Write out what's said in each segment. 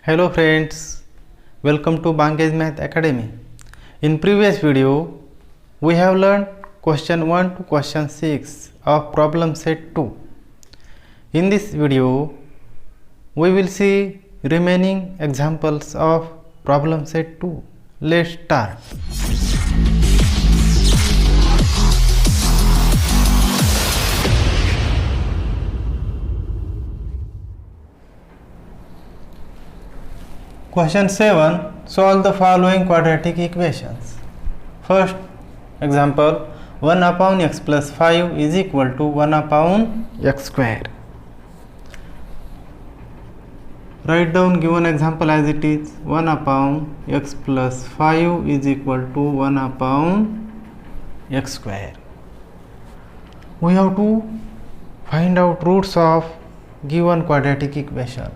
Hello friends, welcome to Bangage Math Academy. In previous video, we have learned question 1 to question 6 of problem set 2. In this video, we will see remaining examples of problem set 2. Let's start. Question 7. Solve the following quadratic equations. First example, 1 upon x plus 5 is equal to 1 upon x square. Write down given example as it is. 1 upon x plus 5 is equal to 1 upon x square. We have to find out roots of given quadratic equation.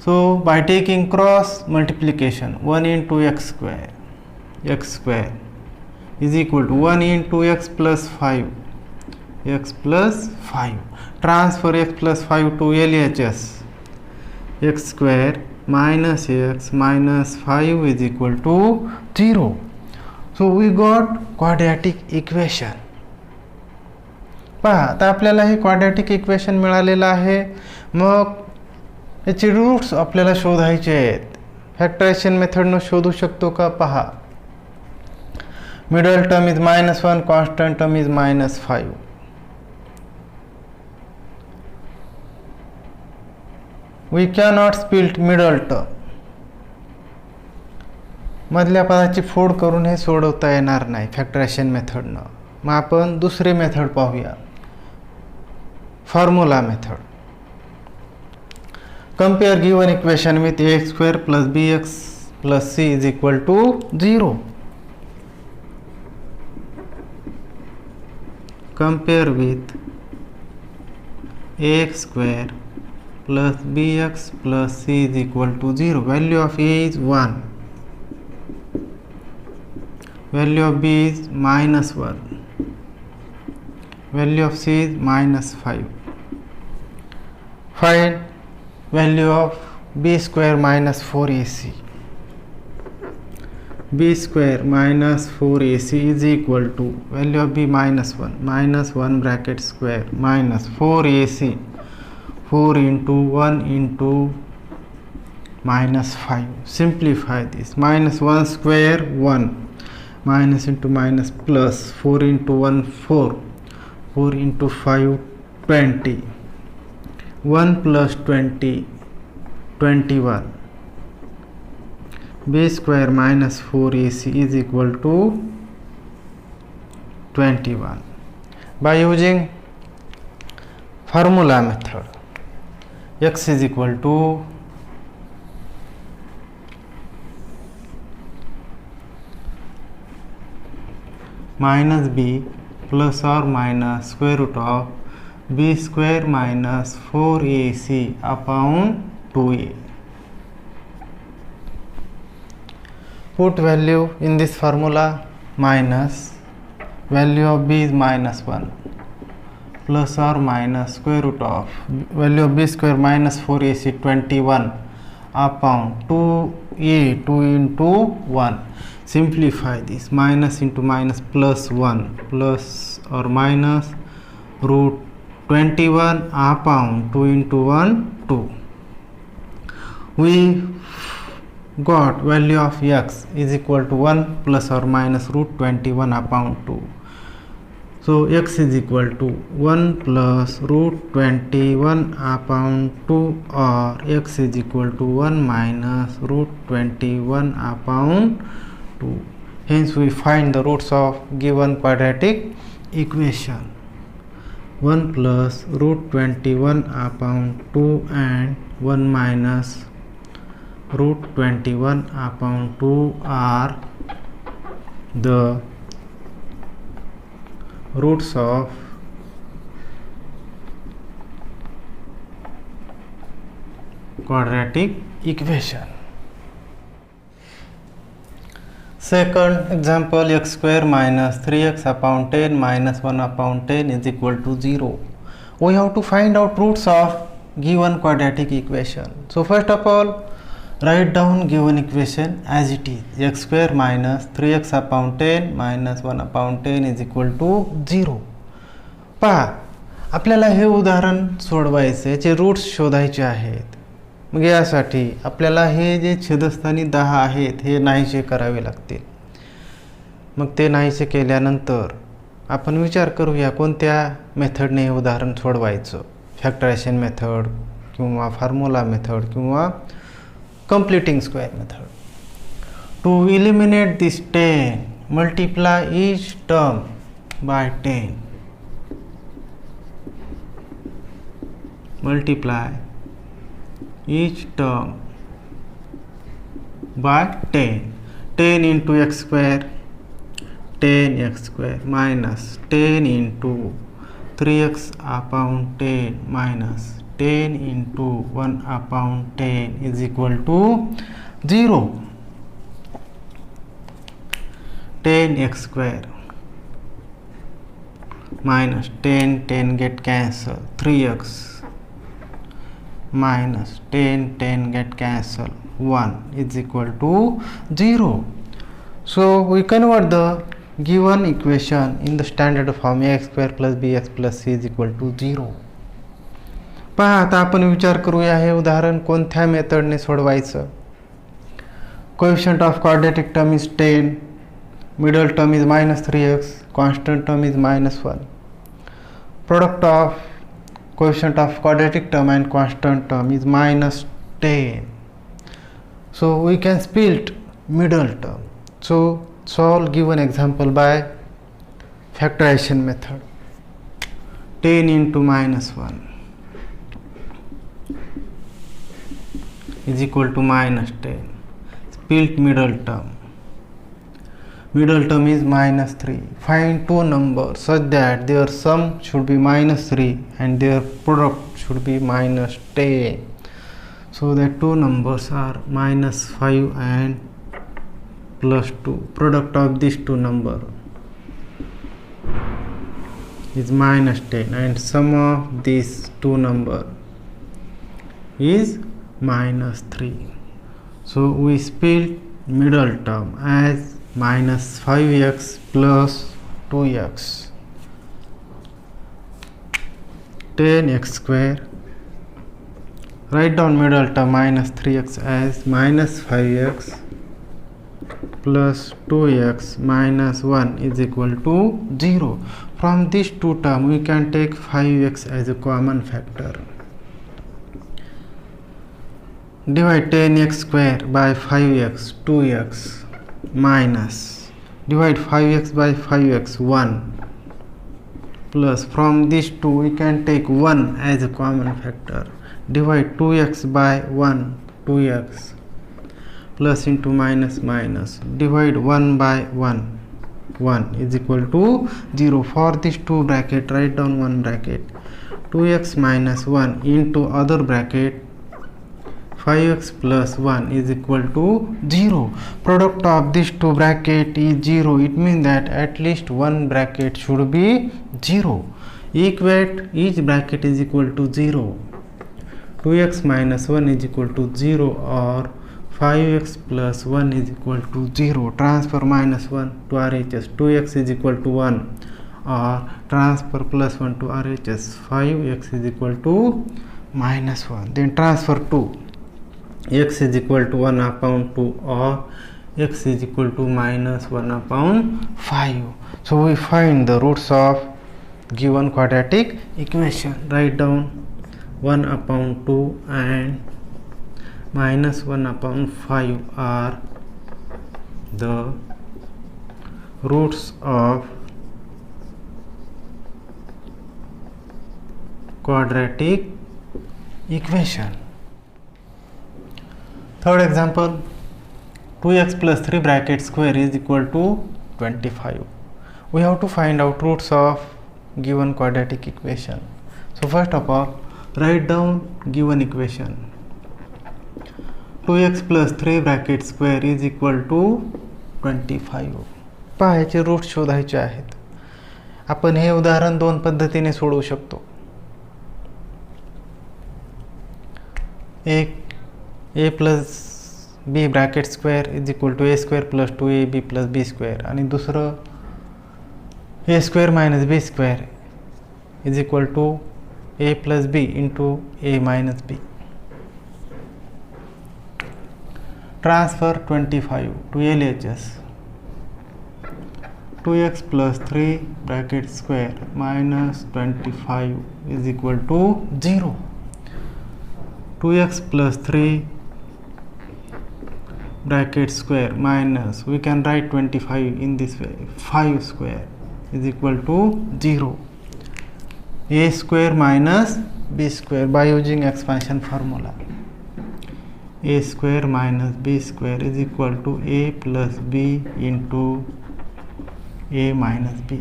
So by taking cross multiplication, 1 into x square is equal to 1 into x plus 5, transfer x plus 5 to LHS, x square minus x minus 5 is equal to 0. So we got quadratic equation. पहा आता आपल्याला हे quadratic equation मिळालेलं आहे. मग याचे roots आपल्याला शोधायचे आहेत. Factorisation मेथडने शोधू शकतो का? पहा, middle term is -1, constant term is -5. We cannot split middle term. मधल्या पदाची फोड करून हे सोडवता येणार नाही फॅक्टरायझेशन मेथडनं. मग आपण दुसरी मेथड पाहूया, formula method. Compare given equation with ax square plus bx plus c is equal to 0. Compare with ax square plus bx plus c is equal to 0. Value of a is 1. Value of b is -1. Value of c is -5. Find value of b square minus 4ac. b square minus 4ac is equal to value of b -1 bracket square minus 4ac, 4 into 1 into -5. Simplify this. -1 square 1, minus into minus plus, 4 into 1 4, 4 into 5 20, 1 plus 20 21. b square minus 4ac is equal to 21. By using formula method, x is equal to minus b plus or minus square root of b square minus 4ac upon 2a. Put value in this formula. Minus value of b is -1 plus or minus square root of value of b square minus 4ac 21 upon 2a, 2 into 1. Simplify this. Minus into minus plus 1 plus or minus root 21 upon 2 into 1 2. We got value of x is equal to 1 plus or minus root 21 upon 2. So x is equal to 1 plus root 21 upon 2, or x is equal to 1 minus root 21 upon 2. Hence we find the roots of given quadratic equation. 1 plus root 21 upon 2 and 1 minus root 21 upon 2 are the roots of quadratic equation. Second example, x square minus 3x upon 10 minus 1 upon 10 is equal to 0. We have to find out roots of given quadratic equation. So first of all, write down given equation as it is. X square minus 3x upon 10 minus 1 upon 10 is equal to 0. पहा, आपल्याला हे उदाहरण सोडवायचे, याचे roots शोधायचे आहेत. मग यासाठी आपल्याला हे जे छेदस्थानी 10 आहेत हे नाहीसे करावे लागतील. मग ते नाहीसे केल्यानंतर आपण विचार करूया कोणत्या मेथडने हे उदाहरण सोडवायचं. फॅक्टरायझेशन मेथड किंवा फॉर्म्युला मेथड किंवा completing square method. To eliminate this 10, multiply each term by 10. Multiply each term by 10. 10 into x square, 10x square minus 10 into 3x upon 10 minus 10 into 1 upon 10 is equal to 0. 10x square minus 10 get cancelled, 3x minus 10 get cancelled, 1 is equal to 0. So we convert the given equation in the standard form. Ax square plus bx plus c is equal to 0. पहा, आता आपण विचार करूया हे उदाहरण कोणत्या मेथडने सोडवायचं. Coefficient of quadratic term is 10, middle term is -3x, constant term is -1. Product of coefficient of quadratic term and constant term is -10. So we can split middle term. So solve given example by factorization method. 10 into -1 is equal to -10. Split middle term. Middle term is -3. Find two numbers such that their sum should be -3 and their product should be -10. So that two numbers are -5 and +2. Product of these two number is -10 and sum of these two number is -3. So we split middle term as -5x plus 2x. 10x square. Write down middle term -3x as -5x plus 2x minus 1 is equal to 0. From these two terms we can take 5x as a common factor. Divide 10x square by 5x, 2x minus divide 5x by 5x, 1 plus from these two we can take 1 as a common factor. Divide 2x by 1, 2x plus into minus minus divide 1 by 1, 1 is equal to 0. For these two bracket write down one bracket. 2x minus 1 into other bracket 5x plus 1 is equal to 0. Product of these two bracket is 0. It means that at least one bracket should be 0. Equate each bracket is equal to 0. 2x minus 1 is equal to 0 or 5x plus 1 is equal to 0. Transfer minus 1 to RHS. 2x is equal to 1 or transfer plus 1 to RHS. 5x is equal to -1. Then transfer 2. X is equal to 1 upon 2 or x is equal to -1 upon 5. So we find the roots of given quadratic equation. Write down 1 upon 2 and -1 upon 5 are the roots of quadratic equation. Third example, 2x plus 3 bracket square is equal to 25. We have to find out roots of given quadratic equation. So first of all, write down given equation. 2x plus 3 bracket square is equal to 25. पहा, याचे root शोधायचे आहेत. आपण हे उदाहरण दोन पद्धतीने सोडवू शकतो. a plus b bracket square is equal to a square plus 2ab plus b square आणि दुसरं a square minus b square is equal to a plus b into a minus b. Transfer 25 to LHS. 2x plus 3 bracket square minus 25 is equal to 0. 2x plus 3 bracket square minus, we can write 25 in this way, 5 square is equal to 0. A square minus b square by using expansion formula. A square minus b square is equal to a plus b into a minus b.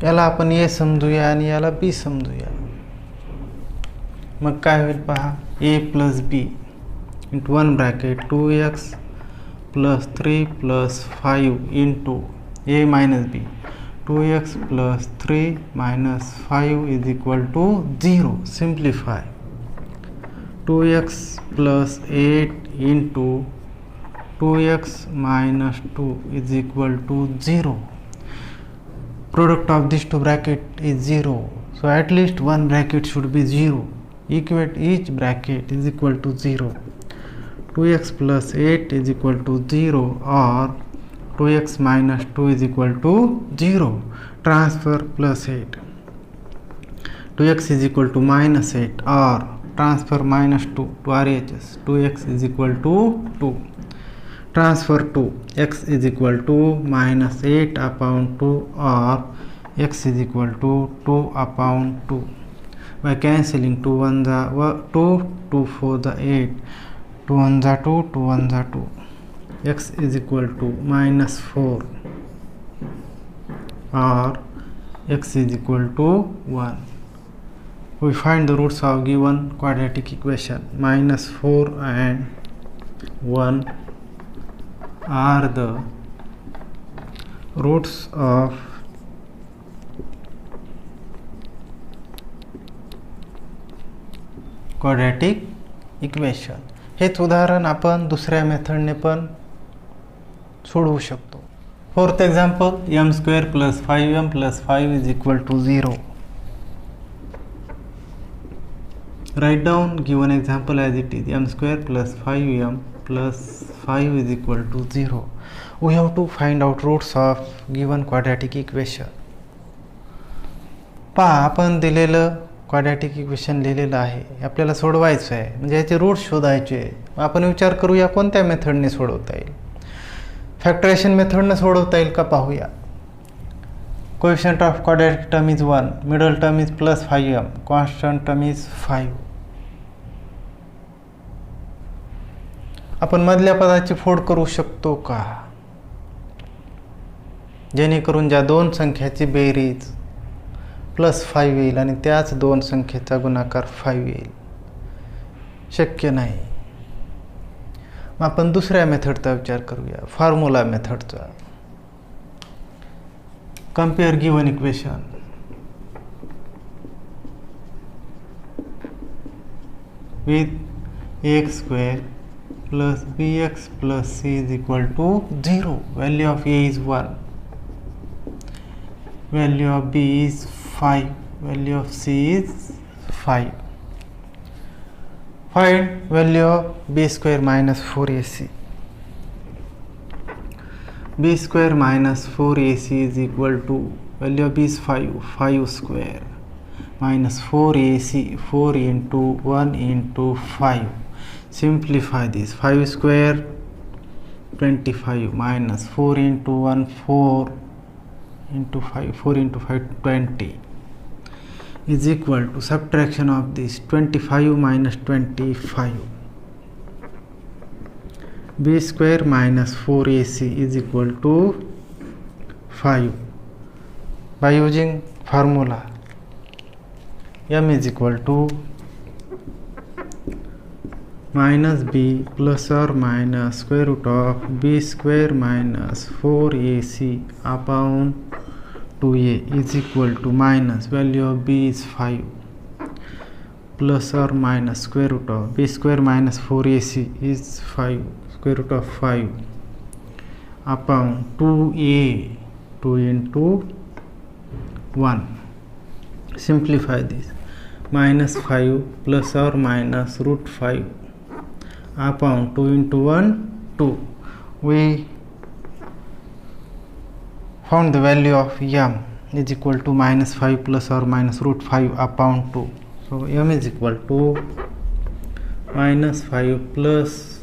याला आपण a समजूया आणि याला b समजूया. मग काय होईल पहा, a plus b into 1 bracket 2x plus 3 plus 5 into a minus b. 2x plus 3 minus 5 is equal to 0. Simplify. 2x plus 8 into 2x minus 2 is equal to 0. Product of these two bracket is 0. So at least one bracket should be 0. Equate each bracket is equal to 0. 2x plus 8 is equal to 0 or 2x minus 2 is equal to 0. Transfer plus 8. 2x is equal to minus 8 or transfer minus 2 to RHS. 2x is equal to 2. Transfer 2. X is equal to minus 8 upon 2 or x is equal to 2 upon 2. By cancelling 2 1 the 2, 2 4 the 8, 2 1 the 2, 2 1 the 2. X is equal to minus 4 or x is equal to 1. We find the roots of given quadratic equation. Minus 4 and 1 are the roots of quadratic equation. हेच उदाहरण आपण दुसऱ्या मेथडने पण सोडवू शकतो. Fourth example, m square plus 5m plus 5 is equal to 0. Write down given example as it is. m square plus 5m plus 5 is equal to 0. We have to find out roots of given quadratic equation. पहा, आपण दिलेलं quadratic equation लिहिलेलं आहे, आपल्याला सोडवायचं आहे, म्हणजे याचे root शोधायचे. आपण विचार करूया कोणत्या मेथडने सोडवता येईल. फॅक्टरेशन मेथडने सोडवता येईल का पाहूया. Coefficient of quadratic term is 1, middle term is plus 5m, constant term is 5. आपण मधल्या पदाची फोड करू शकतो का, जेणेकरून ज्या दोन संख्याची बेरीज प्लस 5 येईल आणि त्याच दोन संख्येचा गुणाकार 5 येईल. शक्य नाही. मग आपण दुसऱ्या मेथडचा विचार करूया, फॉर्म्युला मेथडचा. Compare given equation. With X square plus bx plus c is equal to 0. Value of a is 1, value of b is 5, value of c is 5. Find value of b square minus 4ac. b square minus 4ac is equal to, value of b is 5, 5 square minus 4ac, 4 into 1 into 5. Simplify this. 5 square 25 minus 4 into 1 4 into 5, 4 into 5 20 is equal to subtraction of this 25 minus 25. b square minus 4ac is equal to 5. By using formula, m is equal to minus b plus or minus square root of b square minus 4ac upon 2a is equal to minus value of b is 5 plus or minus square root of b square minus 4ac is 5 square root of 5 upon 2a 2 into 1. Simplify this. Minus 5 plus or minus root 5 upon 2 into 1 2. We found the value of m is equal to minus 5 plus or minus root 5 upon 2. So m is equal to minus 5 plus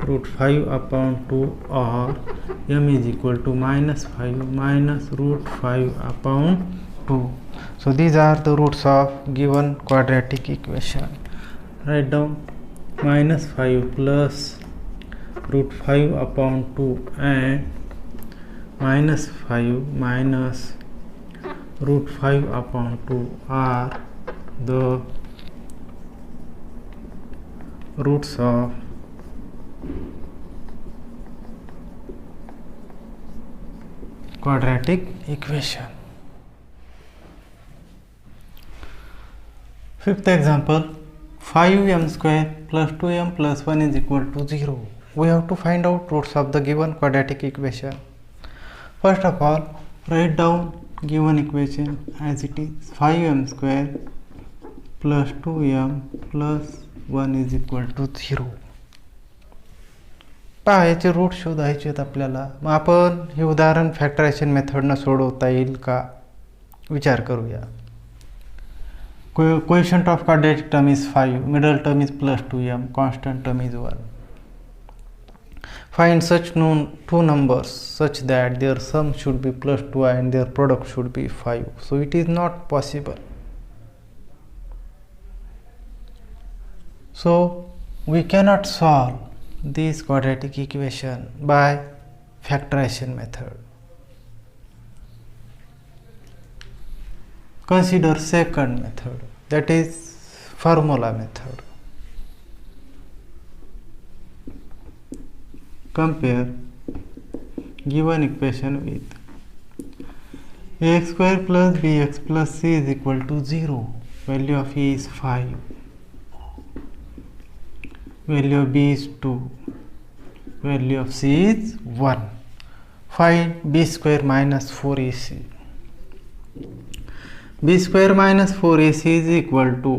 root 5 upon 2, or m is equal to minus 5 minus root 5 upon 2. So these are the roots of given quadratic equation. Write down minus 5 plus root 5 upon 2 and minus 5 minus root 5 upon 2 are the roots of quadratic equation. Fifth example, 5m square plus 2m plus 1 is equal to 0. We have to find out roots of the given quadratic equation. First of all, write down given equation as it is. 5m square plus 2m plus 1 is equal to 0. पहा, याचे root शोधायचे आहेत आपल्याला. मग आपण हे उदाहरण factorisation मेथडनं सोडवता येईल का विचार करूया. Coefficient of quadratic term is 5, middle term is plus 2m, constant term is 1. Find such two numbers such that their sum should be plus 2 and their product should be 5. So it is not possible. So we cannot solve this quadratic equation by factorization method. Consider second method, that is formula method. Compare given equation with ax square plus bx plus c is equal to 0. Value of a is 5. Value of b is 2. Value of c is 1. Find b square minus 4ac. b square minus 4ac is equal to,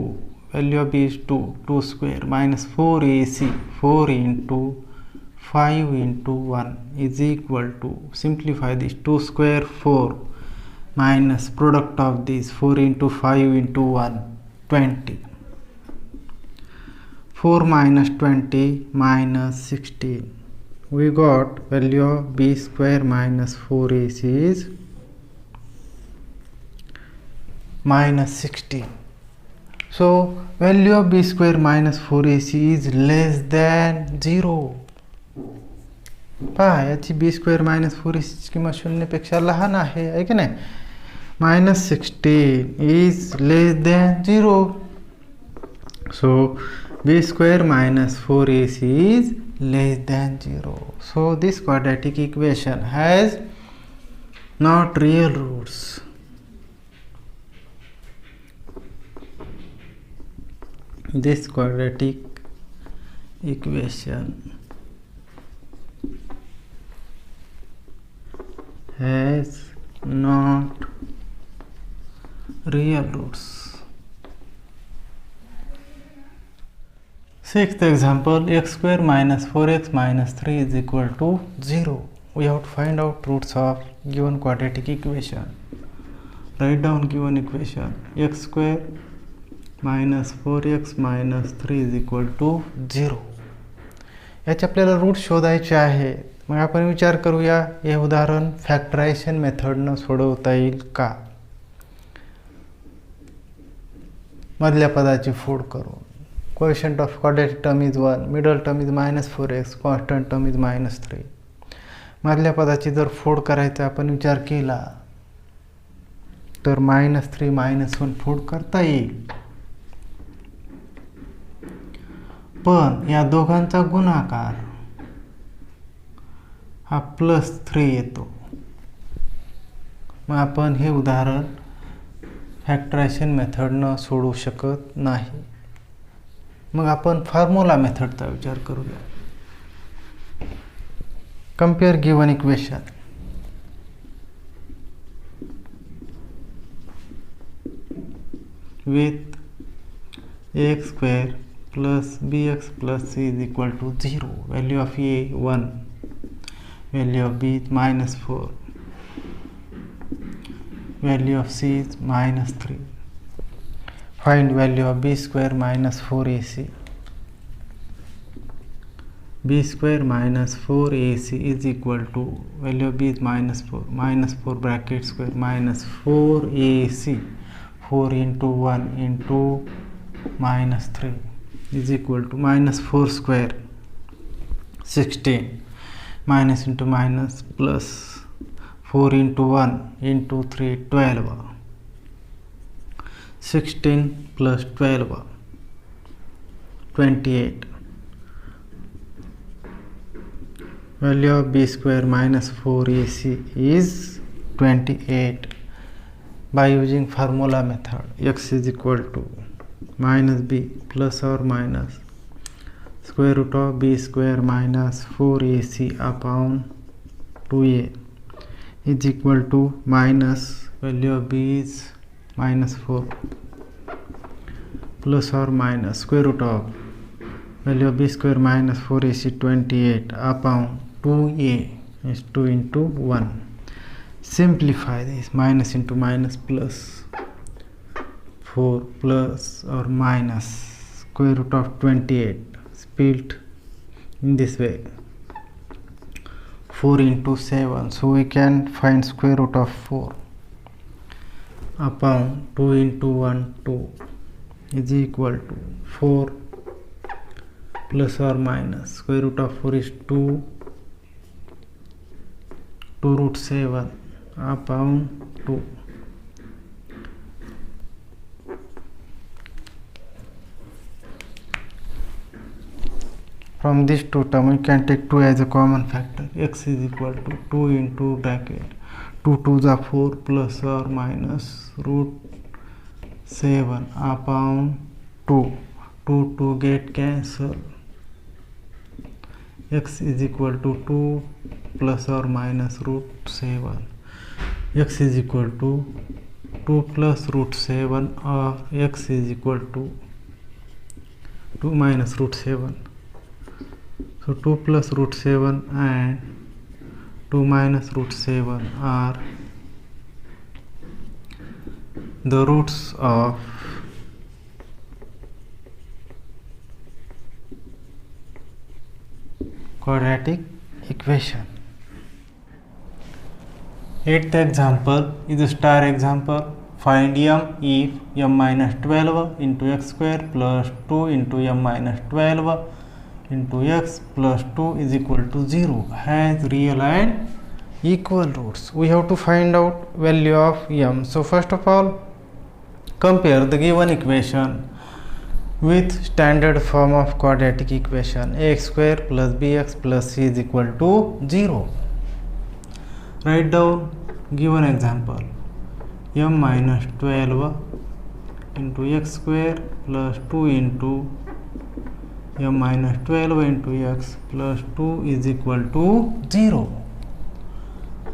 value of b is 2, 2 square minus 4ac, 4 into 5 into 1 is equal to, simplify this, 2 square 4 minus product of this 4 into 5 into 1, 20. 4 minus 20 minus 16. We got value of b square minus 4ac is minus 16. So value of b square minus 4ac is less than 0. पहा, याची b square minus 4ac ची किंमत 0 पेक्षा लहान आहे की नाही. minus 16 is less than 0. So b square minus 4ac is less than 0. So this quadratic equation has not real roots. This quadratic equation has not real roots. Sixth example, x square minus 4x minus 3 is equal to 0. We have to find out roots of given quadratic equation. Write down given equation, x square minus 4x minus 3 is equal to 0. याचे आपल्याला root शोधायचे आहे. मग आपण विचार करूया, हे उदाहरण factorisation मेथडनं सोडवता येईल का. मधल्या पदाची फोड करून. Coefficient of quadratic term is 1, middle term is minus 4x, constant term is minus 3. मधल्या पदाची जर फोड करायचा आपण विचार केला तर -3 -1 फोड करता येईल. पण या दोघांचा गुणाकार हा +3 येतो. मग आपण हे उदाहरण फॅक्टरायझेशन मेथडनं सोडवू शकत नाही. मग आपण फॉर्म्युला मेथडचा विचार करूया. Compare given equation. with ax square plus bx plus c is equal to 0. Value of a 1, value of b is minus 4, value of c is minus 3. Find value of b square minus 4ac. b square minus 4ac is equal to, value of b is minus 4 bracket square minus 4ac, 4 into 1 into minus 3 is equal to minus 4 square 16, minus into minus plus 4 into 1 into 3 12, 16 plus 12 28. Value of b square minus 4ac is 28. By using formula method, x is equal to minus b plus or minus square root of b square minus 4ac upon 2a is equal to minus, value of b is minus 4 plus or minus square root of value of b square minus 4ac 28 upon 2a is 2 into 1. Simplify this. Minus into minus plus 4 plus or minus square root of 28 split in this way, 4 into 7, so we can find square root of 4 upon 2 into 1 2 is equal to 4 plus or minus square root of 4 is 2 root 7 upon 2. From this two term we can take 2 as a common factor. X is equal to 2 into bracket 2 to the 4 plus or minus root 7 upon 2. 2 to get cancel. X is equal to 2 plus or minus root 7. X is equal to 2 plus root 7 or x is equal to 2 minus root 7. So 2 plus root 7 and 2 minus root 7 are the roots of quadratic equation. Eighth example is a star example. Find m if m minus 12 into x square plus 2 into m minus 12 into x plus 2 is equal to 0 has real and equal roots. We have to find out value of m. So first of all, compare the given equation with standard form of quadratic equation. Ax square plus bx plus c is equal to 0. Write down given example. M minus 12 into x square plus 2 into m minus 12 into x plus 2 is equal to 0.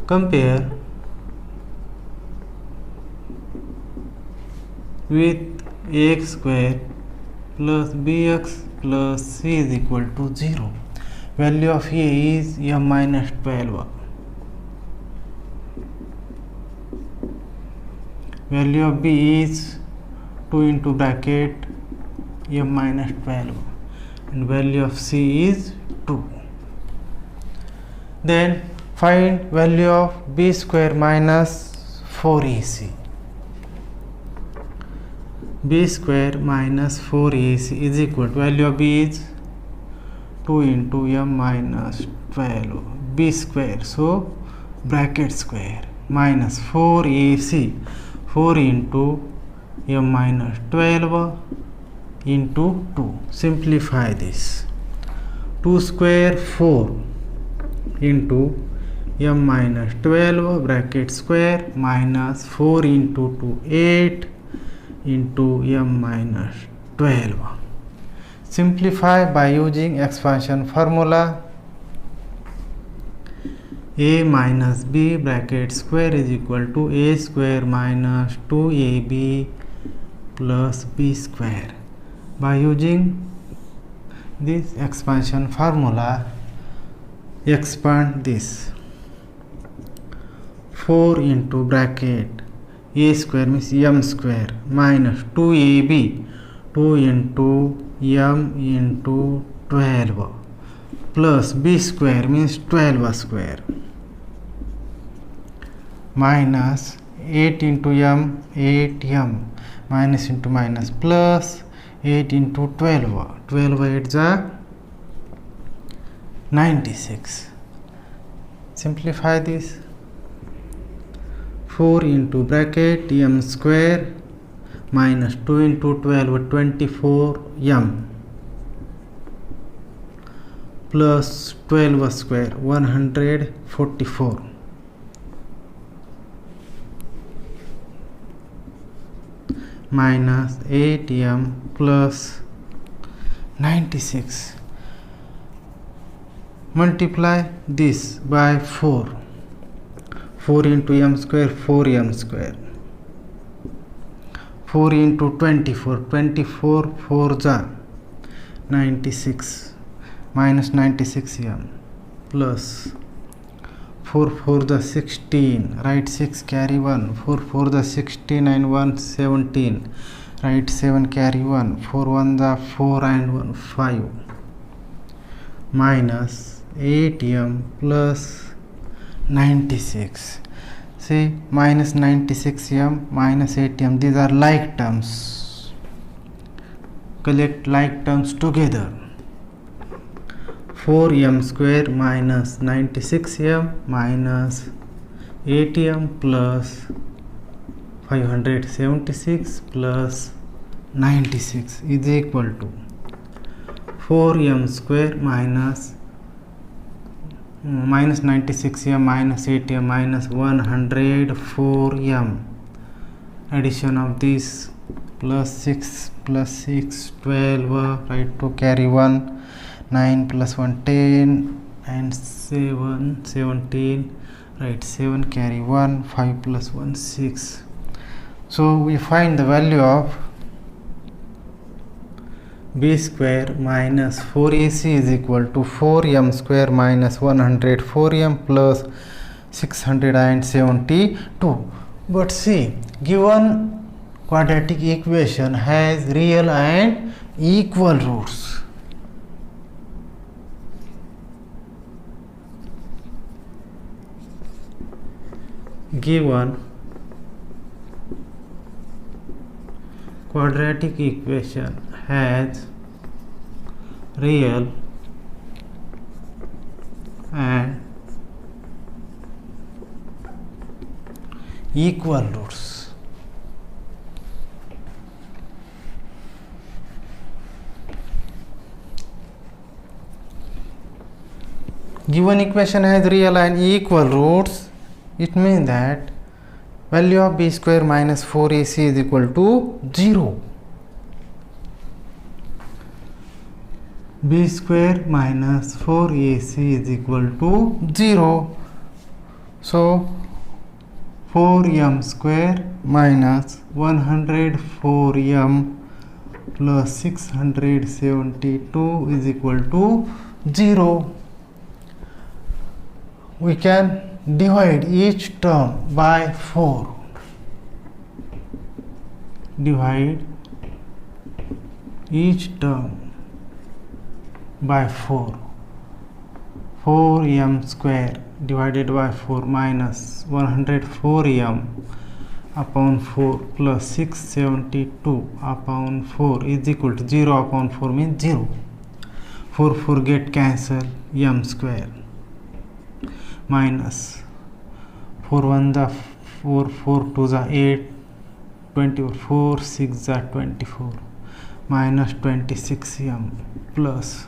Compare with ax square plus bx plus c is equal to 0. Value of a is m minus 12. Value of b is 2 into bracket m minus 12 and value of c is 2. Then find value of b square minus 4ac. b square minus 4ac is equal to, value of b is 2 into m minus 12 b square, so bracket square minus 4ac, 4 into m minus 12 into 2. Simplify this. 2 square 4 into m minus 12 bracket square minus 4 into 2 8 into m minus 12. Simplify by using expansion formula. A minus b bracket square is equal to a square minus 2ab plus b square. By using this expansion formula, expand this. 4 into bracket a square means m square minus 2ab 2 into m into 12 plus b square means 12 square minus 8 into m 8m minus into minus plus 8 into 12 12 8 is 96. Simplify this. 4 into bracket m square minus 2 into 12 24 m plus 12 square 144 minus 8m plus 96. Multiply this by 4. 4 into m square 4m square 4 into 24 24 4 ja 96 minus 96m plus 4 4 the 16 write 6 carry 1 4 4 the 16 and 1 17 write 7 carry 1 4 1 the 4 and 1 5 minus 8m plus 96. See, minus 96m minus 8m, these are like terms. Collect like terms together. 4m square minus 96m minus 8m plus 576 plus 96 is equal to 4m square minus 96m minus 8m minus 104m. Addition of this plus 6 plus 6 12 right to carry 1 9 plus 1 10 and 7 17 right 7 carry 1 5 plus 1 6. So we find the value of b square minus 4ac is equal to 4m square minus 104m plus 672. But see, given quadratic equation has real and equal roots. Given quadratic equation has real and equal roots. Given equation has real and equal roots, it means that value of b square minus 4ac is equal to 0. b square minus 4ac is equal to 0. So 4m square minus 104m plus 672 is equal to 0. We can divide each term by 4. Divide each term by 4. 4m square divided by 4 minus 104m upon 4 plus 672 upon 4 is equal to 0 upon 4 means 0. 4 4 get cancel m square minus 4 1 the 4 4 2 the 8 24 6 the 24 minus 26m plus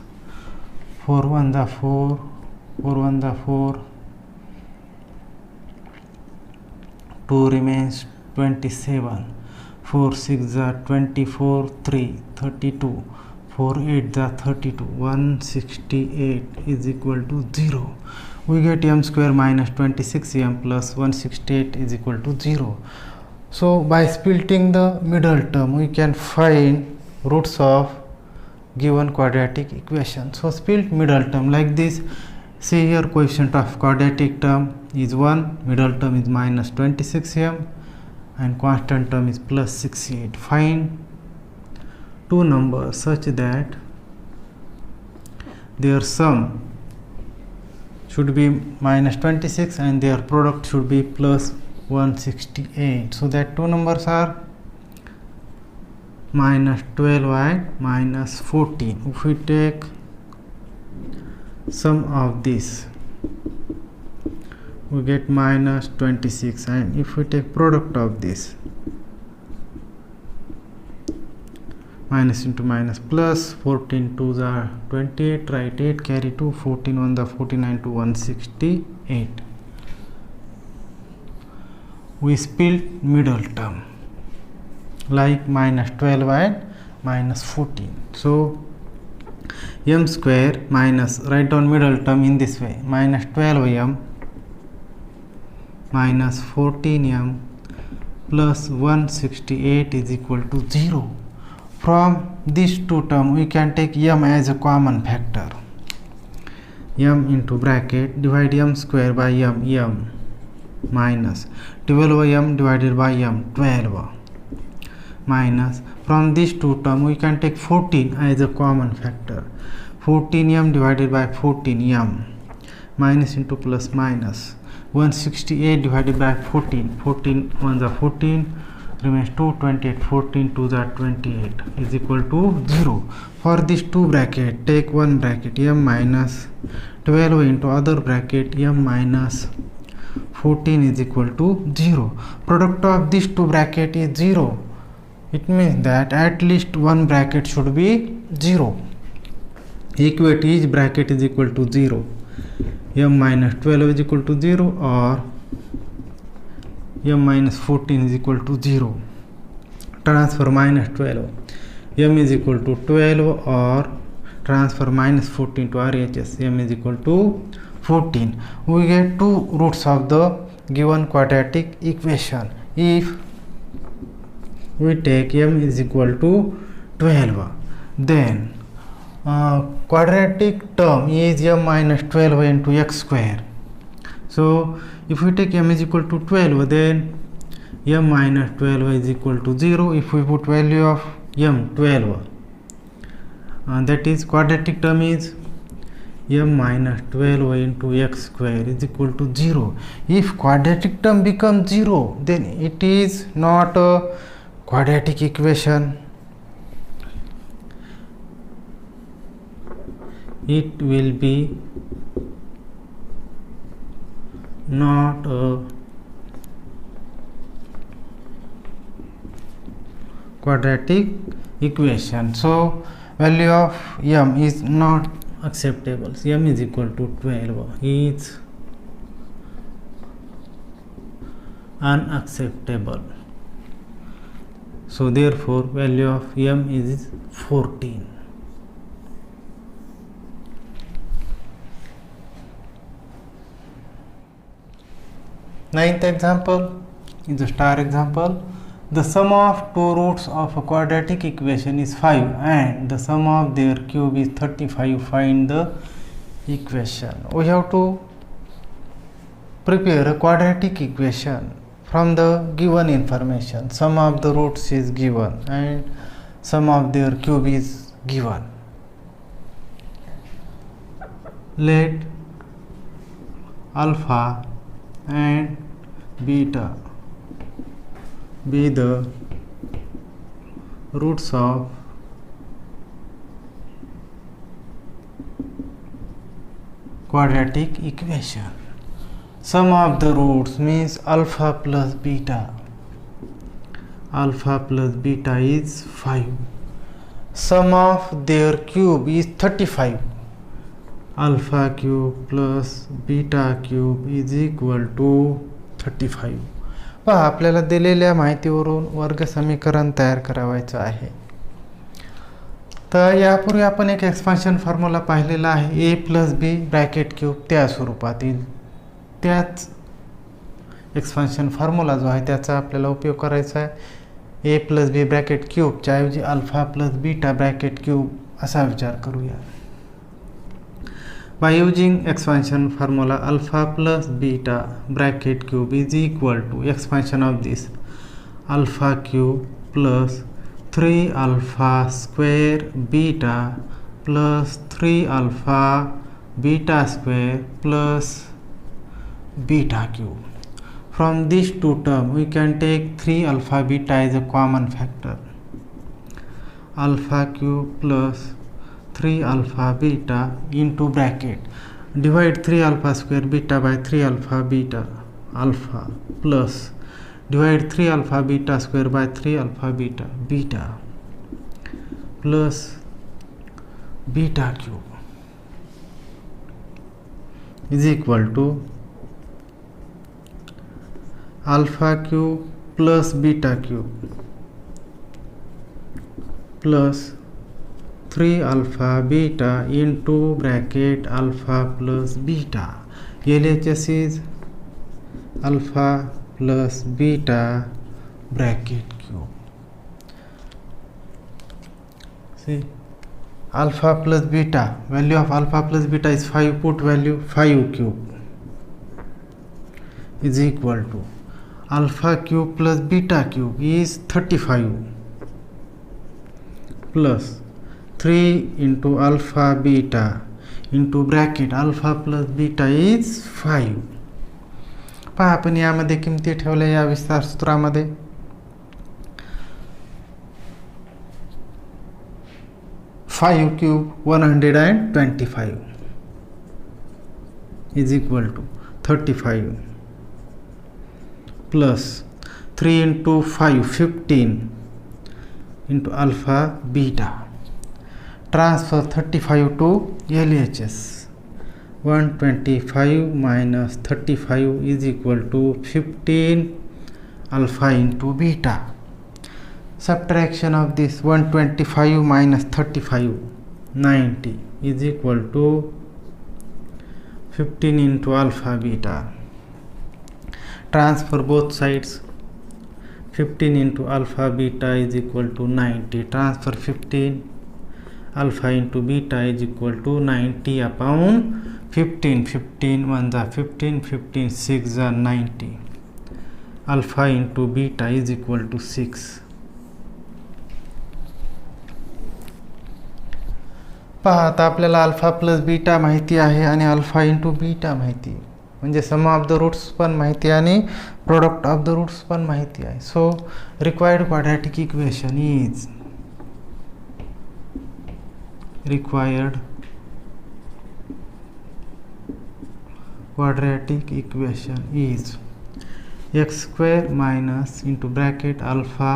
4 1 the 4 4 1 the 4 2 remains 27. 4 6 are 24, 3 32, 4 8 are 32, 168 is equal to 0. We get m square minus 26m plus 168 is equal to 0. So by splitting the middle term we can find roots of given quadratic equation. So split middle term like this. See here, coefficient of quadratic term is 1, middle term is minus 26m and constant term is plus 68. Find two numbers such that their sum should be minus 26 and their product should be plus 168. So that two numbers are minus 12 and minus 14. If we take sum of this, we get minus 26, and if we take product of this, minus into minus plus, 14 2s are 28, write 8, carry 2, 14 1 the 49 to 168. We split middle term like minus 12 and minus 14. So m square minus, write down middle term in this way, minus 12m minus 14m plus 168 is equal to 0. From these two terms we can take m as a common factor. M into bracket, divide m square by m minus 12m divided by m, 12 minus, from these two terms we can take 14 as a common factor. 14m divided by 14m, minus into plus minus, 168 divided by 14, 14 1s are 14, remains 2, 28, 14 2s are 28 is equal to 0. For these two bracket, take one bracket, m minus 12 into other bracket, m minus 14 is equal to 0. Product of these two bracket is 0. It means that at least one bracket should be 0. Equate each bracket is equal to 0. M minus 12 is equal to 0 or m minus 14 is equal to 0. Transfer minus 12. M is equal to 12 or transfer minus 14 to RHS. M is equal to 14. We get two roots of the given quadratic equation. If we take m is equal to 12, then quadratic term is m minus 12 into x square. So if we take m is equal to 12, then m minus 12 is equal to 0. If we put value of m 12, that is quadratic term is m minus 12 into x square is equal to 0. If quadratic term becomes 0, then it is not a quadratic equation. It will be not a quadratic equation. So value of m is not acceptable. So m is equal to 12 is unacceptable. So therefore value of m is 14. Ninth example is a star example. The sum of two roots of a quadratic equation is 5 and the sum of their cube is 35. Find the equation. We have to prepare a quadratic equation from the given information. Sum of the roots is given and sum of their cube is given. Let alpha and beta be the roots of quadratic equation. Sum of the roots means alpha plus beta. Alpha plus beta is 5. Sum of their cube is 35. Alpha cube plus beta cube is equal to 35. पहा आपल्याला दिलेल्या माहितीवरून वर्ग समीकरण तयार करावायचं आहे. तर यापूर्वी आपण एक एक्सपान्शन फॉर्म्युला पाहिलेला आहे, A plus B bracket cube त्या स्वरूपातील. त्याच एक्सपान्शन फॉर्म्युला जो आहे त्याचा आपल्याला उपयोग करायचा आहे. ए प्लस बी ब्रॅकेट क्यूबच्या ऐवजी alpha plus beta bracket cube असा विचार करूया. By using expansion formula, alpha plus beta bracket cube is equal to expansion of this alpha cube plus 3 alpha square beta plus 3 alpha beta square plus beta cube. From these two terms, we can take 3 alpha beta as a common factor. Alpha cube plus 3 alpha beta into bracket, divide 3 alpha square beta by 3 alpha beta alpha plus divide 3 alpha beta square by 3 alpha beta beta plus beta cube is equal to alpha cube plus beta cube plus 3 alpha beta into bracket alpha plus beta. LHS is alpha plus beta bracket cube. See, alpha plus beta, value of alpha plus beta is 5, put value 5 cube is equal to alpha cube plus beta cube is 35 plus 3 into alpha beta into bracket alpha plus beta is 5. पहा आपण यामध्ये किमती ठेवल्या या विस्तार सूत्रामध्ये. Five cube 125 is equal to 35 plus 3 into 5 15 into alpha beta. Transfer 35 to LHS. 125 minus 35 is equal to 15 alpha into beta. Subtraction of this 125 minus 35, 90 is equal to 15 into alpha beta. Transfer both sides. 15 into alpha beta is equal to 90. Transfer 15 alpha into beta is equal to 90 upon 15. 15 1 are 15, 15 6 are 90. Alpha into beta is equal to 6. पहा आता आपल्याला alpha plus beta माहिती आहे आणि alpha into beta माहिती, म्हणजे सम of the roots पण माहिती आणि प्रोडक्ट ऑफ द रूट्स पण माहिती आहे. So required quadratic equation is required quadratic equation is x square minus into bracket alpha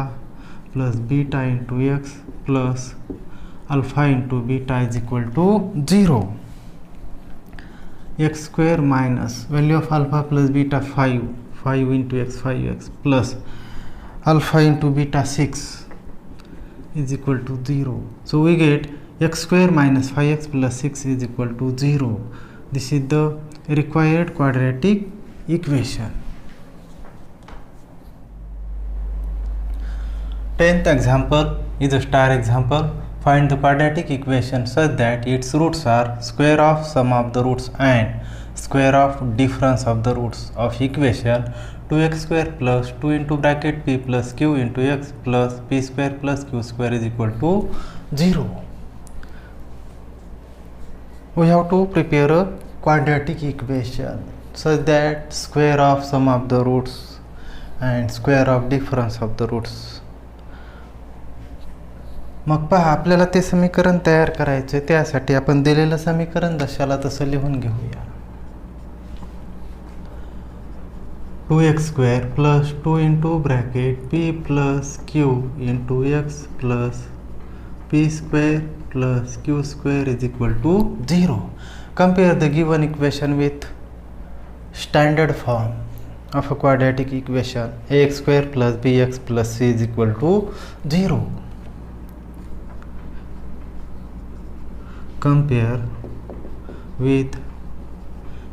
plus beta into x plus alpha into beta is equal to 0. X square minus value of alpha plus beta 5 into x 5x plus alpha into beta 6 is equal to 0. So we get x square minus 5x plus 6 is equal to 0. This is the required quadratic equation. 10th example is a star example. Find the quadratic equation such that its roots are square of sum of the roots and square of difference of the roots of equation 2x square plus 2 into bracket p plus q into x plus p square plus q square is equal to 0. We have to prepare a quadratic equation such that square of sum of the roots and square of difference of the roots. मग पहा आपल्याला ते समीकरण तयार करायचे. त्यासाठी आपण दिलेलं समीकरण जशाला तसं लिहून घेऊया. 2x square plus 2 into bracket p plus q into x plus p square plus q square is equal to 0. Compare the given equation with standard form. of a quadratic equation ax square plus bx plus c is equal to 0. Compare with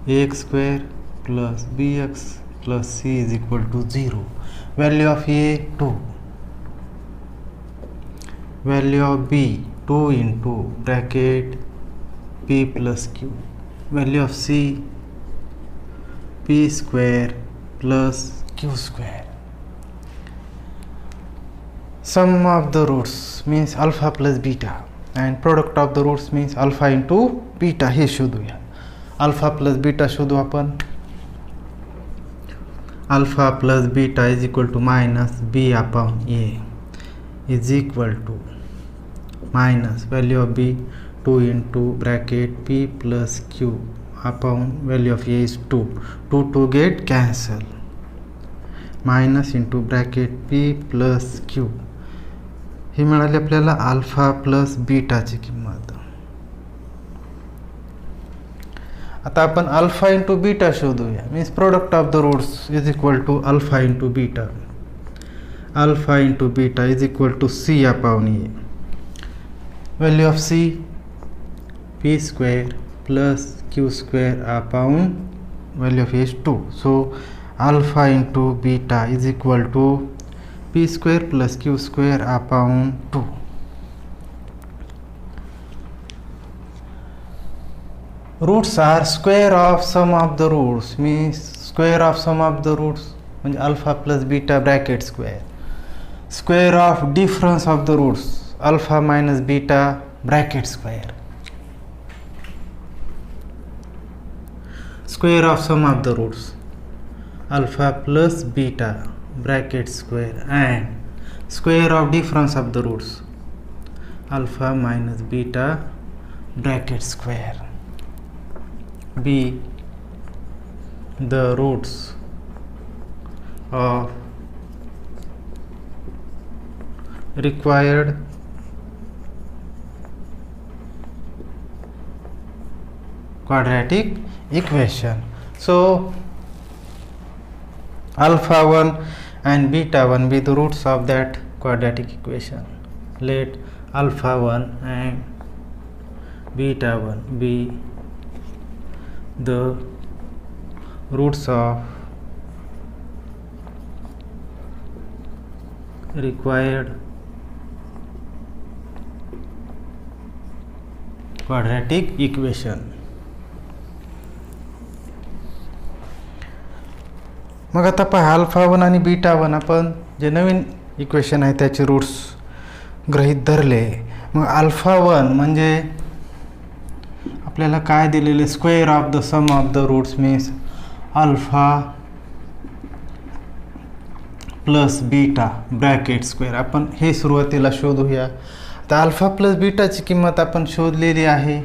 ax square plus bx plus c is equal to 0. Value of a 2, value of b 2 into bracket p plus q, value of c p square plus q square. Sum of the roots means alpha plus beta and product of the roots means alpha into beta. हे शोधूया. Alpha plus beta शोधू आपण. Alpha plus beta is equal to minus b upon a is equal to minus value of b 2 into bracket p plus q upon value of a is 2. 2 get cancel. Minus into bracket p plus q. ही मिळाली आपल्याला alpha plus बीटाची किंमत. आता आपण alpha into beta शोधूया. Means product of the roots is equal to alpha into beta. Alpha into beta is equal to C upon A. Value of C p square plus q square upon value of a is 2. So alpha into beta is equal to p square plus q square upon 2. Roots are square of sum of the roots means square of sum of the roots म्हणजे alpha plus beta bracket square. Square of difference of the roots alpha minus beta bracket square. Square of sum of the roots alpha plus beta bracket square and square of difference of the roots alpha minus beta bracket square. Be the roots of required quadratic equation. So alpha 1 and beta 1 be the roots of that quadratic equation. Let alpha 1 and beta 1 be the roots of required quadratic equation. मग आता पहा alpha 1 आणि beta 1 आपण जे नवीन equation आहे त्याचे roots गृहीत धरले. मग alpha 1 म्हणजे आपल्याला काय दिलेले square of the sum of the roots means alpha plus beta bracket square. आपण हे सुरुवातीला शोधूया. आता अल्फा प्लस बीटाची किंमत आपण शोधलेली आहे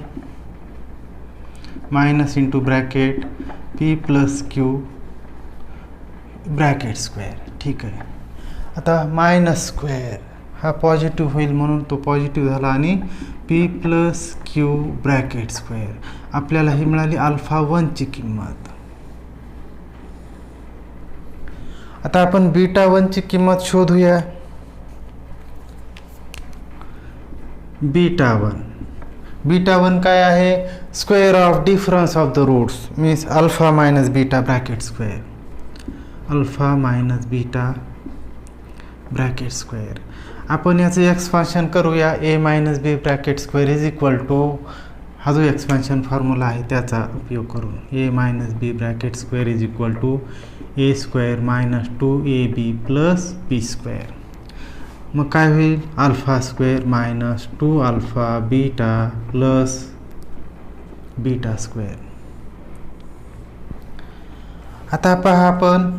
minus into bracket P plus Q bracket square. ठीक आहे. आता मायनस स्क्वेअर हा पॉझिटिव्ह होईल म्हणून तो पॉझिटिव्ह झाला आणि P plus Q bracket square. आपल्याला ही मिळाली अल्फा 1ची किंमत. आता आपण बीटा 1ची किंमत शोधूया. बीटा 1 काय आहे square of difference of the roots means alpha minus beta bracket square. Alpha minus beta bracket square. आपण याचं एक्सपान्शन करूया. A minus B bracket square is equal to हा जो एक्सपान्शन फॉर्म्युला आहे त्याचा उपयोग करून A minus B bracket square is equal to A square minus 2ab plus B square. मग काय होईल alpha square minus 2 alpha beta plus beta square. आता पहा आपण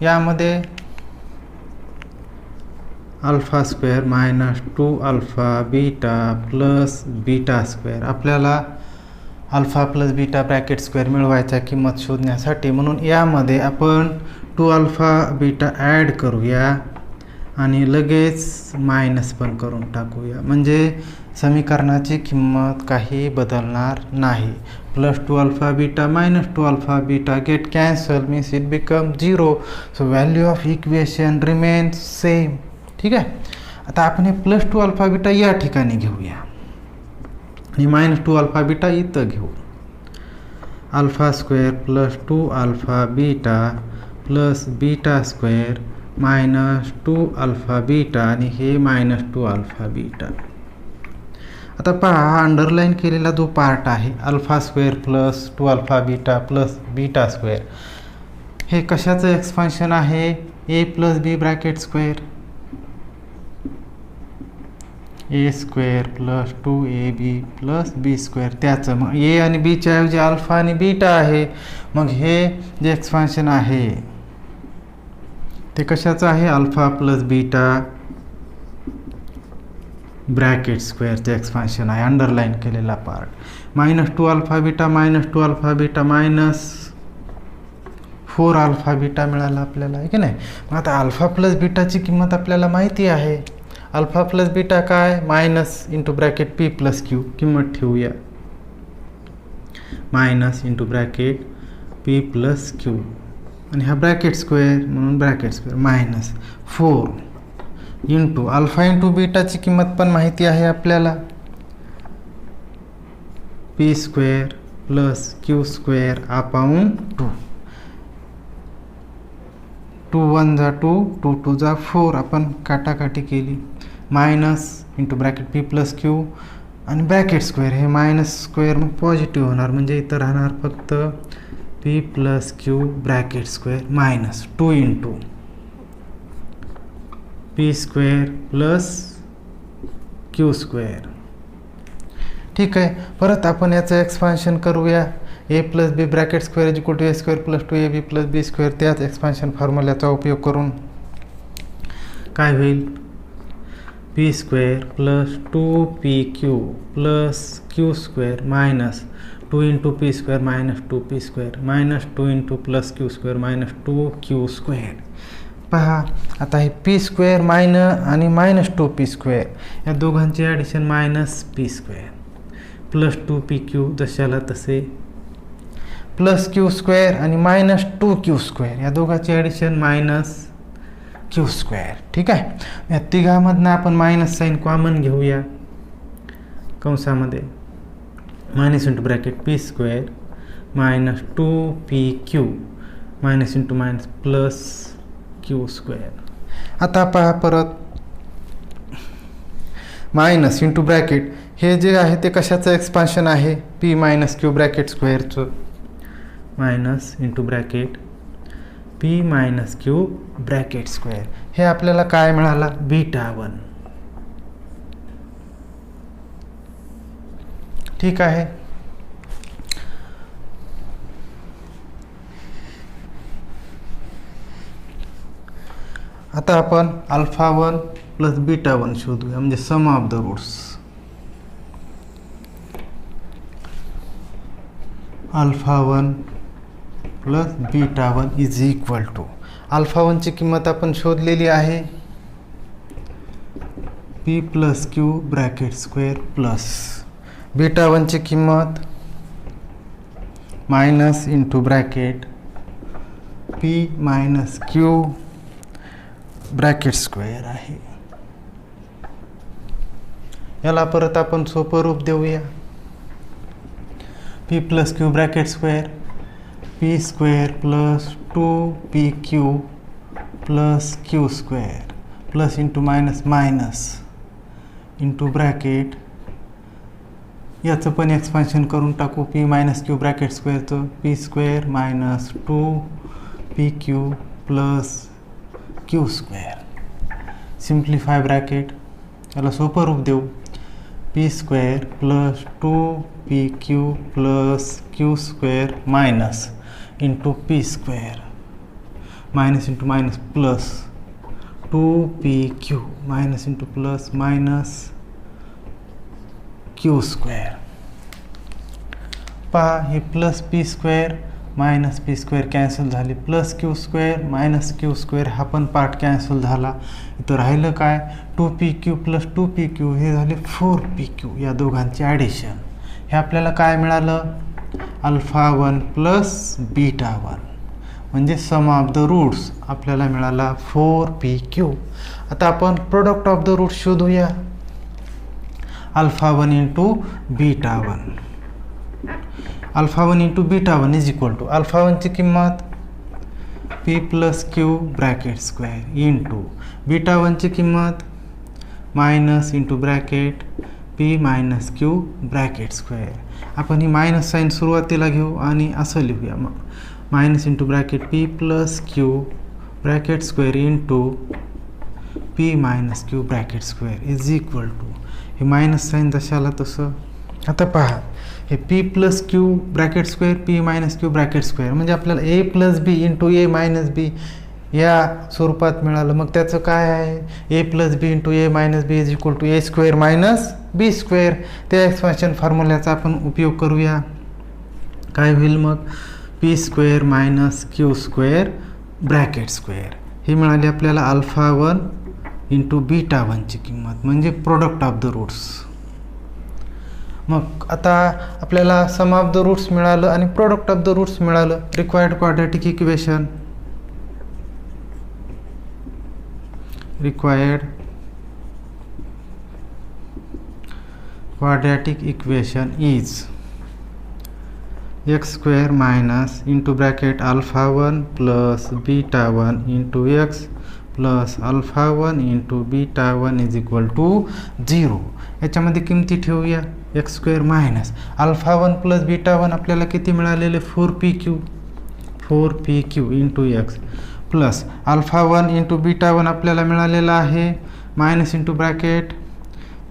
यामध्ये alpha square minus 2 alpha beta plus beta square. आपल्याला alpha plus beta bracket square मिळवायचा किंमत शोधण्यासाठी म्हणून यामध्ये आपण 2 अल्फा बीटा ॲड करूया आणि लगेच मायनस पण करून टाकूया, म्हणजे समीकरणाची किंमत काही बदलणार नाही. +2 alpha beta -2 alpha beta get cancel, means it become 0. So value of equation remains same. ठीक आहे. आता आपण हे +2 अल्फा बीटा या ठिकाणी घेऊया आणि -2 अल्फा बीटा इथं घेऊ. Alpha square +2 alpha beta plus beta square -2 alpha beta आणि हे -2 अल्फा बीटा. आता पहा, हा अंडरलाईन केलेला जो पार्ट आहे alpha square +2 alpha beta plus beta square, हे कशाचं एक्सपान्शन आहे? a + b bracket square, a square +2ab + b square. त्याचं मग a आणि b च्या ऐवजी अल्फा आणि बीटा आहे. मग हे जे एक्सपान्शन आहे ते कशाचं आहे? अल्फा + बीटा ब्रॅकेट स्क्वेअरचे एक्सपान्शन आहे, अंडरलाईन केलेला part. -2 alpha beta -2 alpha beta -4 alpha beta मिळाला आपल्याला, आहे की नाही? मग आता अल्फा + बीटाची किंमत आपल्याला माहिती आहे. अल्फा + बीटा काय? -p + q किंमत ठेवूया, -p + q आणि हा ब्रॅकेट स्क्वेअर म्हणून bracket square -4 into alpha into बीटाची किंमत पण माहिती आहे आपल्याला, p square + q square upon 2. 2 1 जा 2, 2 2 जा 4. आपण काटाकाटी केली. -p + q आणि ब्रॅकेट स्क्वेअर, हे मायनस स्क्वेअर मग पॉझिटिव्ह होणार, म्हणजे इथं राहणार फक्त p + q bracket square -2 into p square + q square. ठीक आहे. परत आपण याचं एक्सपान्शन करूया. a + b bracket square = a square + 2ab + b square. त्याच एक्सपान्शन फॉर्म्युल्याचा उपयोग करून काय होईल? p square + 2pq + q square -2 into p square -2p square -2 into + q square -2q square. पहा, आता हे p स्क्वेअर आणि -2p स्क्वेअर या दोघांचे ॲडिशन -p स्क्वेअर + 2pq जशाला तसे + q स्क्वेअर आणि -2q स्क्वेअर या दोघांचे ॲडिशन -q स्क्वेअर. ठीक आहे. या तिघामधनं आपण मायनस साईन कॉमन घेऊया, कंसामध्ये into bracket p square -2pq into + q square. आता पहा, परत मायनस इंटू ब्रॅकेट हे जे आहे ते कशाचं एक्सपान्शन आहे? p - q ब्रॅकेट स्क्वेअरचं into bracket p - q bracket square. हे आपल्याला काय मिळाला? β1. ठीक आहे. आता आपण α1 + β1 शोधूया, म्हणजे सम ऑफ द रूट्स. α1 + β1 = α1 ची किंमत आपण शोधलेली आहे, p + q bracket square plus β1 ची किंमत minus into bracket p - q bracket square आहे. याला परत आपण सोपं रूप देऊया. p + q bracket square p square + 2pq + q square plus into minus into bracket, याचं पण एक्सपान्शन करून टाकू, p - q ब्रॅकेट स्क्वेअरचं p square - 2pq + q square. Simplify bracket, याला सोपं रूप देऊ, p square + 2pq + q square minus into p square into plus 2pq into plus q square. पहा, हे + p square minus P square cancel झाली, plus Q square minus Q square हा पण part cancel झाला. इथं राहिलं काय, 2pq प्लस 2pq हे झाले 4pq. या दोघांचे ॲडिशन हे आपल्याला काय मिळालं, अल्फा 1 प्लस बीटा 1 म्हणजे सम ऑफ द रूट्स आपल्याला मिळाला 4pq. आता आपण प्रोडक्ट ऑफ द रूट शोधूया. Alpha 1 into beta 1, alpha 1 into beta 1 is equal to alpha 1ची किंमत P plus Q bracket square into beta 1ची किंमत minus into bracket P minus Q bracket square. आपण ही मायनस साईन सुरुवातीला घेऊ आणि असं लिहूया, मग minus into bracket P plus Q bracket square into P minus Q bracket square is equal to, hey minus sign जशाला तसं. आता पहा, हे P plus Q bracket square P minus Q bracket square म्हणजे आपल्याला A plus B into A minus B या स्वरूपात मिळालं. मग त्याचं काय आहे, A plus B into A minus B is equal to A square minus B square. त्या एक्सपान्शन फॉर्म्युल्याचा आपण उपयोग करूया. काय होईल मग, P square minus Q square bracket square ही मिळाली आपल्याला अल्फा 1 इंटू बीटा 1ची किंमत म्हणजे प्रोडक्ट ऑफ द रूट्स. मग आता आपल्याला सम ऑफ द रूट्स मिळालं आणि प्रोडक्ट ऑफ द रूट्स मिळालं. Required quadratic equation, required quadratic equation is x square minus into bracket alpha 1 plus beta 1 into x plus alpha 1 into beta 1 is equal to 0. याच्यामध्ये किमती ठेवूया. x square minus alpha 1 plus beta 1 आपल्याला किती मिळालेले 4pq into x plus alpha 1 into beta 1 आपल्याला मिळालेला आहे minus into bracket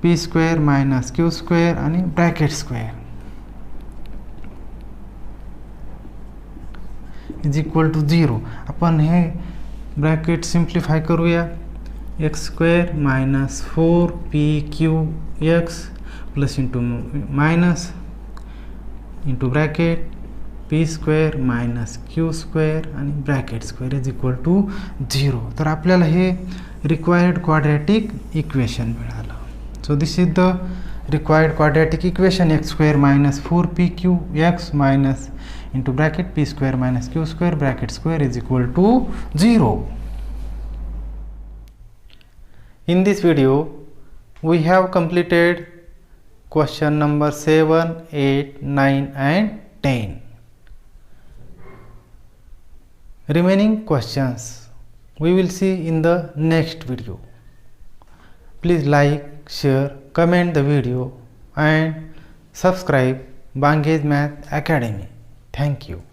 P square minus Q square आणि bracket square is equal to 0. आपण हे ब्रॅकेट सिम्प्लिफाय करूया. X square minus 4pq plus into minus into bracket P square minus Q square आणि bracket square is equal to 0. तर आपल्याला हे required quadratic equation मिळालं. So this is the required quadratic equation, x square minus 4pqx minus into bracket p square minus q square bracket square is equal to 0. In this video we have completed question number 7, 8, 9 and 10. Remaining questions we will see in the next video. Please like, share, comment the video and subscribe Bangez Math Academy. Thank you.